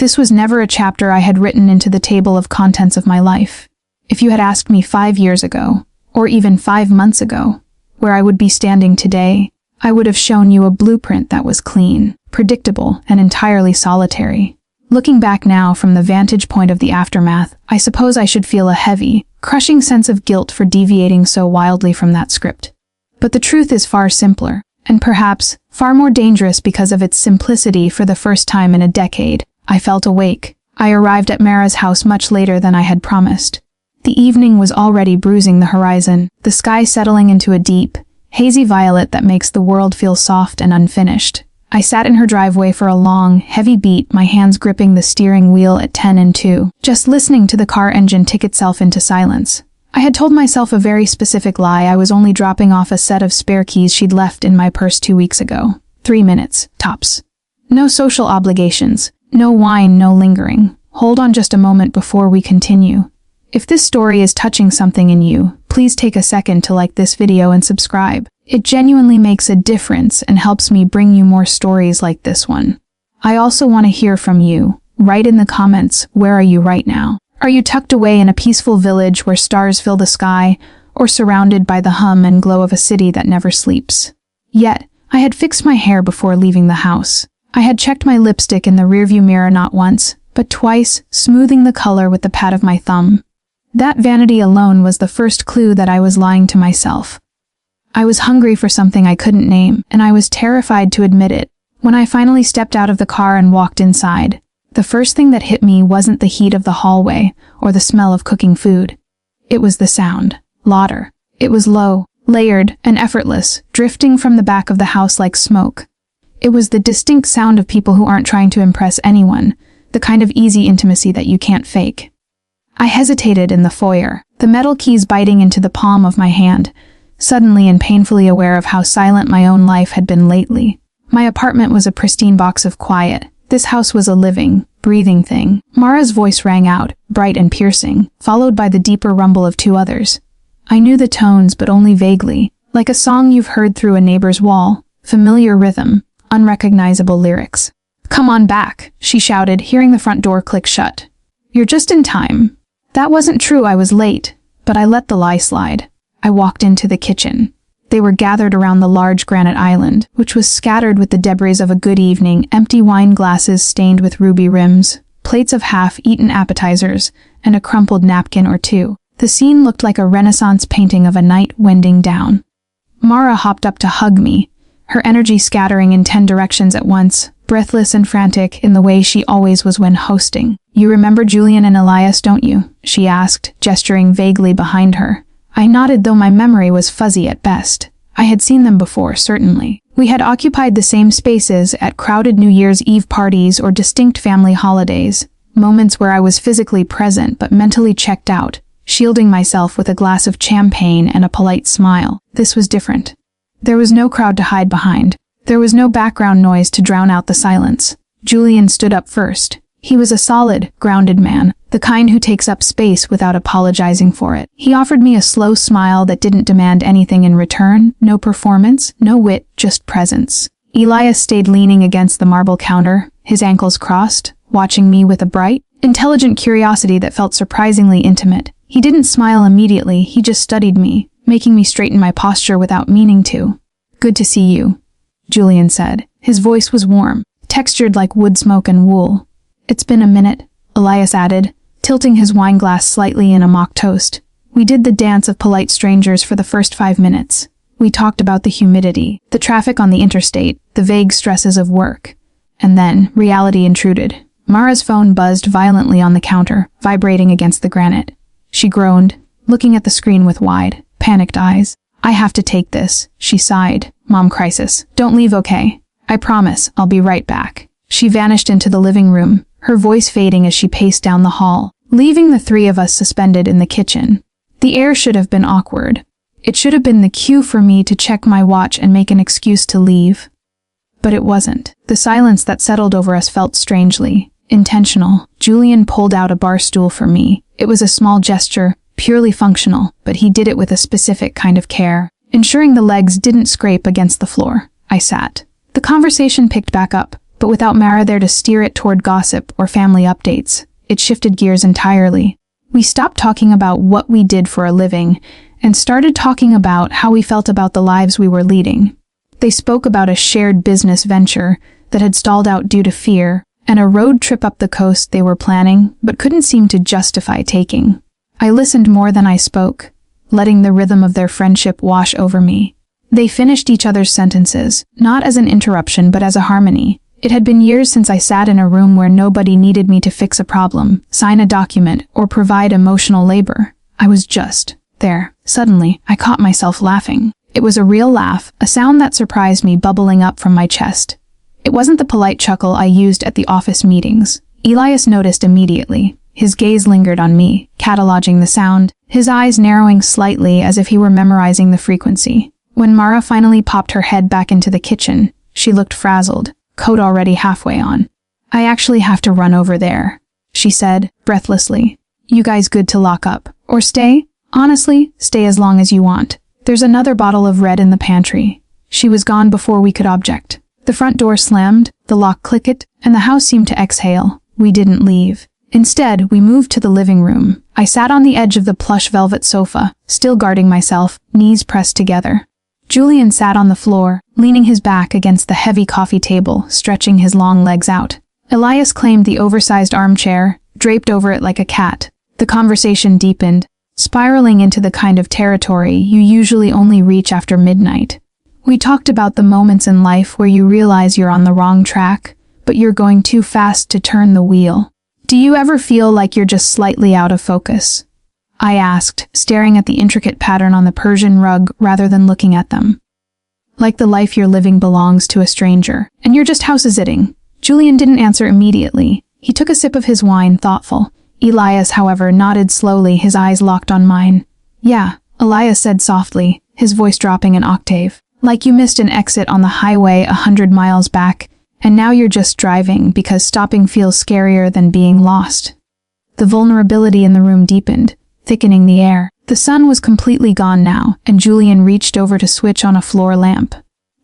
This was never a chapter I had written into the table of contents of my life. If you had asked me 5 years ago, or even 5 months ago, where I would be standing today, I would have shown you a blueprint that was clean, predictable, and entirely solitary. Looking back now from the vantage point of the aftermath, I suppose I should feel a heavy, crushing sense of guilt for deviating so wildly from that script. But the truth is far simpler, and perhaps far more dangerous because of its simplicity. For the first time in a decade, I felt awake. I arrived at Mara's house much later than I had promised. The evening was already bruising the horizon, the sky settling into a deep, hazy violet that makes the world feel soft and unfinished. I sat in her driveway for a long, heavy beat, my hands gripping the steering wheel at 10 and 2, just listening to the car engine tick itself into silence. I had told myself a very specific lie. I was only dropping off a set of spare keys she'd left in my purse 2 weeks ago. 3 minutes, tops. No social obligations, no wine, no lingering. Hold on just a moment before we continue. If this story is touching something in you, please take a second to like this video and subscribe. It genuinely makes a difference and helps me bring you more stories like this one. I also want to hear from you. Write in the comments, where are you right now? Are you tucked away in a peaceful village where stars fill the sky, or surrounded by the hum and glow of a city that never sleeps? Yet, I had fixed my hair before leaving the house. I had checked my lipstick in the rearview mirror not once, but twice, smoothing the color with the pad of my thumb. That vanity alone was the first clue that I was lying to myself. I was hungry for something I couldn't name, and I was terrified to admit it. When I finally stepped out of the car and walked inside, the first thing that hit me wasn't the heat of the hallway or the smell of cooking food. It was the sound. Laughter. It was low, layered, and effortless, drifting from the back of the house like smoke. It was the distinct sound of people who aren't trying to impress anyone, the kind of easy intimacy that you can't fake. I hesitated in the foyer, the metal keys biting into the palm of my hand, suddenly and painfully aware of how silent my own life had been lately. My apartment was a pristine box of quiet. This house was a living, breathing thing. Mara's voice rang out, bright and piercing, followed by the deeper rumble of 2 others. I knew the tones, but only vaguely, like a song you've heard through a neighbor's wall. Familiar rhythm, unrecognizable lyrics. "Come on back," she shouted, hearing the front door click shut. "You're just in time." That wasn't true. I was late, but I let the lie slide. I walked into the kitchen. They were gathered around the large granite island, which was scattered with the debris of a good evening, empty wine glasses stained with ruby rims, plates of half-eaten appetizers, and a crumpled napkin or 2. The scene looked like a Renaissance painting of a night winding down. Mara hopped up to hug me, her energy scattering in 10 directions at once, breathless and frantic in the way she always was when hosting. "You remember Julian and Elias, don't you?" she asked, gesturing vaguely behind her. I nodded, though my memory was fuzzy at best. I had seen them before, certainly. We had occupied the same spaces at crowded New Year's Eve parties or distinct family holidays, moments where I was physically present but mentally checked out, shielding myself with a glass of champagne and a polite smile. This was different. There was no crowd to hide behind. There was no background noise to drown out the silence. Julian stood up first. He was a solid, grounded man, the kind who takes up space without apologizing for it. He offered me a slow smile that didn't demand anything in return, no performance, no wit, just presence. Elias stayed leaning against the marble counter, his ankles crossed, watching me with a bright, intelligent curiosity that felt surprisingly intimate. He didn't smile immediately, he just studied me, making me straighten my posture without meaning to. "Good to see you," Julian said. His voice was warm, textured like wood smoke and wool. "It's been a minute," Elias added, tilting his wine glass slightly in a mock toast. We did the dance of polite strangers for the first 5 minutes. We talked about the humidity, the traffic on the interstate, the vague stresses of work. And then, reality intruded. Mara's phone buzzed violently on the counter, vibrating against the granite. She groaned, looking at the screen with wide, panicked eyes. "I have to take this," she sighed. "Mom crisis. Don't leave, okay? I promise, I'll be right back." She vanished into the living room, her voice fading as she paced down the hall, leaving the 3 of us suspended in the kitchen. The air should have been awkward. It should have been the cue for me to check my watch and make an excuse to leave. But it wasn't. The silence that settled over us felt strangely intentional. Julian pulled out a bar stool for me. It was a small gesture, purely functional, but he did it with a specific kind of care, ensuring the legs didn't scrape against the floor. I sat. The conversation picked back up, but without Mara there to steer it toward gossip or family updates, it shifted gears entirely. We stopped talking about what we did for a living and started talking about how we felt about the lives we were leading. They spoke about a shared business venture that had stalled out due to fear, and a road trip up the coast they were planning but couldn't seem to justify taking. I listened more than I spoke, letting the rhythm of their friendship wash over me. They finished each other's sentences, not as an interruption but as a harmony. It had been years since I sat in a room where nobody needed me to fix a problem, sign a document, or provide emotional labor. I was just there. Suddenly, I caught myself laughing. It was a real laugh, a sound that surprised me bubbling up from my chest. It wasn't the polite chuckle I used at the office meetings. Elias noticed immediately. His gaze lingered on me, cataloging the sound, his eyes narrowing slightly as if he were memorizing the frequency. When Mara finally popped her head back into the kitchen, she looked frazzled, coat already halfway on. "I actually have to run over there," she said, breathlessly. "You guys good to lock up? Or stay? Honestly, stay as long as you want. There's another bottle of red in the pantry." She was gone before we could object. The front door slammed, the lock clicked, and the house seemed to exhale. We didn't leave. Instead, we moved to the living room. I sat on the edge of the plush velvet sofa, still guarding myself, knees pressed together. Julian sat on the floor, leaning his back against the heavy coffee table, stretching his long legs out. Elias claimed the oversized armchair, draped over it like a cat. The conversation deepened, spiraling into the kind of territory you usually only reach after midnight. We talked about the moments in life where you realize you're on the wrong track, but you're going too fast to turn the wheel. "Do you ever feel like you're just slightly out of focus?" I asked, staring at the intricate pattern on the Persian rug rather than looking at them. "Like the life you're living belongs to a stranger, and you're just house-sitting." Julian didn't answer immediately. He took a sip of his wine, thoughtful. Elias, however, nodded slowly, his eyes locked on mine. "Yeah," Elias said softly, his voice dropping an octave. "Like you missed an exit on the highway 100 miles back, and now you're just driving because stopping feels scarier than being lost." The vulnerability in the room deepened, thickening the air. The sun was completely gone now, and Julian reached over to switch on a floor lamp.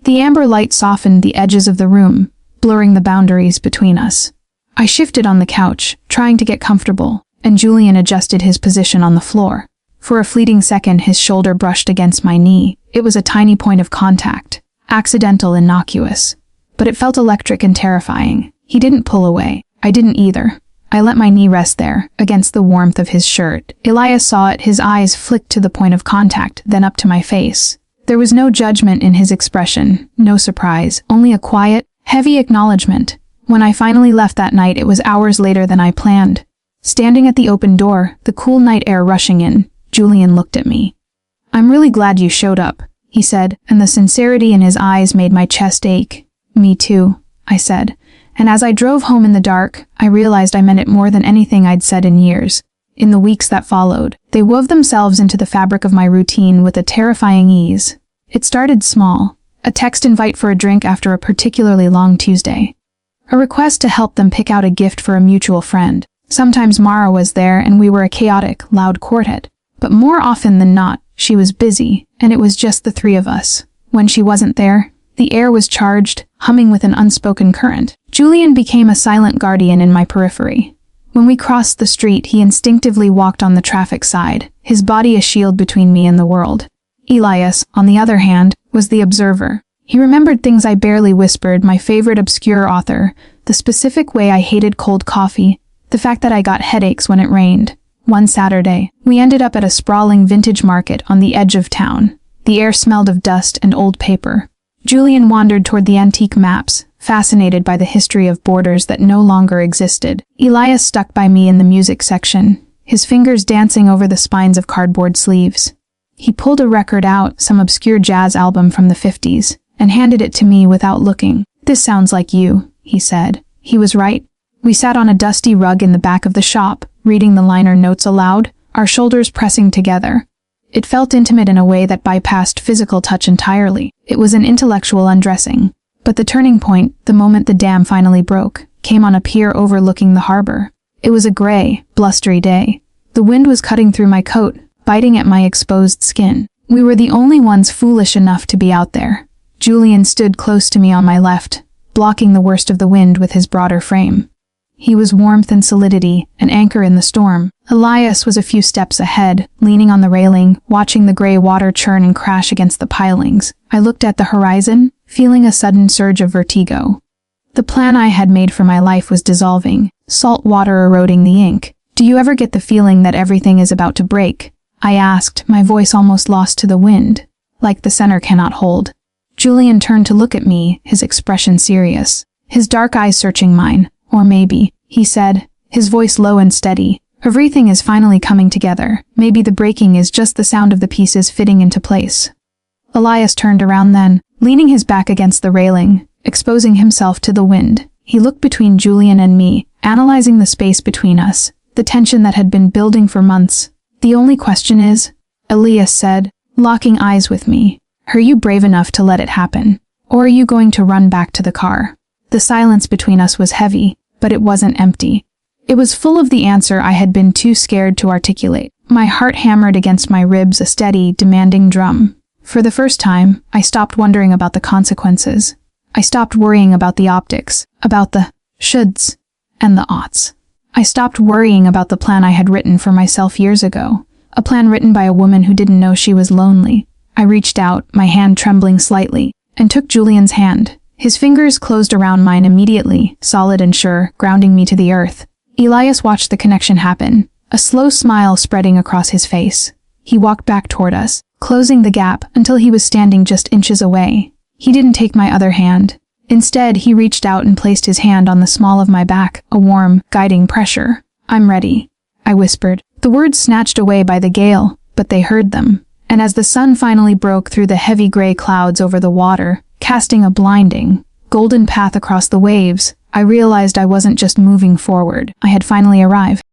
The amber light softened the edges of the room, blurring the boundaries between us. I shifted on the couch, trying to get comfortable, and Julian adjusted his position on the floor. For a fleeting second, his shoulder brushed against my knee. It was a tiny point of contact, accidental, innocuous. But it felt electric and terrifying. He didn't pull away. I didn't either. I let my knee rest there, against the warmth of his shirt. Elias saw it, his eyes flicked to the point of contact, then up to my face. There was no judgment in his expression, no surprise, only a quiet, heavy acknowledgement. When I finally left that night, it was hours later than I planned. Standing at the open door, the cool night air rushing in, Julian looked at me. "I'm really glad you showed up," he said, and the sincerity in his eyes made my chest ache. "Me too," I said, and as I drove home in the dark, I realized I meant it more than anything I'd said in years. In the weeks that followed, they wove themselves into the fabric of my routine with a terrifying ease. It started small, a text invite for a drink after a particularly long Tuesday. A request to help them pick out a gift for a mutual friend. Sometimes Mara was there and we were a chaotic, loud quartet. But more often than not, she was busy, and it was just the three of us. When she wasn't there, the air was charged, humming with an unspoken current. Julian became a silent guardian in my periphery. When we crossed the street, he instinctively walked on the traffic side, his body a shield between me and the world. Elias, on the other hand, was the observer. He remembered things I barely whispered, my favorite obscure author, the specific way I hated cold coffee, the fact that I got headaches when it rained. One Saturday, we ended up at a sprawling vintage market on the edge of town. The air smelled of dust and old paper. Julian wandered toward the antique maps, fascinated by the history of borders that no longer existed. Elias stuck by me in the music section, his fingers dancing over the spines of cardboard sleeves. He pulled a record out, some obscure jazz album from the 50s, and handed it to me without looking. "This sounds like you," he said. He was right. We sat on a dusty rug in the back of the shop, reading the liner notes aloud, our shoulders pressing together. It felt intimate in a way that bypassed physical touch entirely. It was an intellectual undressing. But the turning point, the moment the dam finally broke, came on a pier overlooking the harbor. It was a gray, blustery day. The wind was cutting through my coat, biting at my exposed skin. We were the only ones foolish enough to be out there. Julian stood close to me on my left, blocking the worst of the wind with his broader frame. He was warmth and solidity, an anchor in the storm. Elias was a few steps ahead, leaning on the railing, watching the gray water churn and crash against the pilings. I looked at the horizon, feeling a sudden surge of vertigo. The plan I had made for my life was dissolving, salt water eroding the ink. "Do you ever get the feeling that everything is about to break?" I asked, my voice almost lost to the wind, like the center cannot hold. Julian turned to look at me, his expression serious, his dark eyes searching mine. "Or maybe," he said, his voice low and steady, "everything is finally coming together. Maybe the breaking is just the sound of the pieces fitting into place." Elias turned around then, leaning his back against the railing, exposing himself to the wind. He looked between Julian and me, analyzing the space between us, the tension that had been building for months. "The only question is," Elias said, locking eyes with me, "are you brave enough to let it happen? Or are you going to run back to the car?" The silence between us was heavy, but it wasn't empty. It was full of the answer I had been too scared to articulate. My heart hammered against my ribs, a steady, demanding drum. For the first time, I stopped wondering about the consequences. I stopped worrying about the optics, about the shoulds and the oughts. I stopped worrying about the plan I had written for myself years ago, a plan written by a woman who didn't know she was lonely. I reached out, my hand trembling slightly, and took Julian's hand. His fingers closed around mine immediately, solid and sure, grounding me to the earth. Elias watched the connection happen, a slow smile spreading across his face. He walked back toward us, closing the gap until he was standing just inches away. He didn't take my other hand. Instead, he reached out and placed his hand on the small of my back, a warm, guiding pressure. "I'm ready," I whispered. The words snatched away by the gale, but they heard them. And as the sun finally broke through the heavy gray clouds over the water, casting a blinding, golden path across the waves, I realized I wasn't just moving forward. I had finally arrived.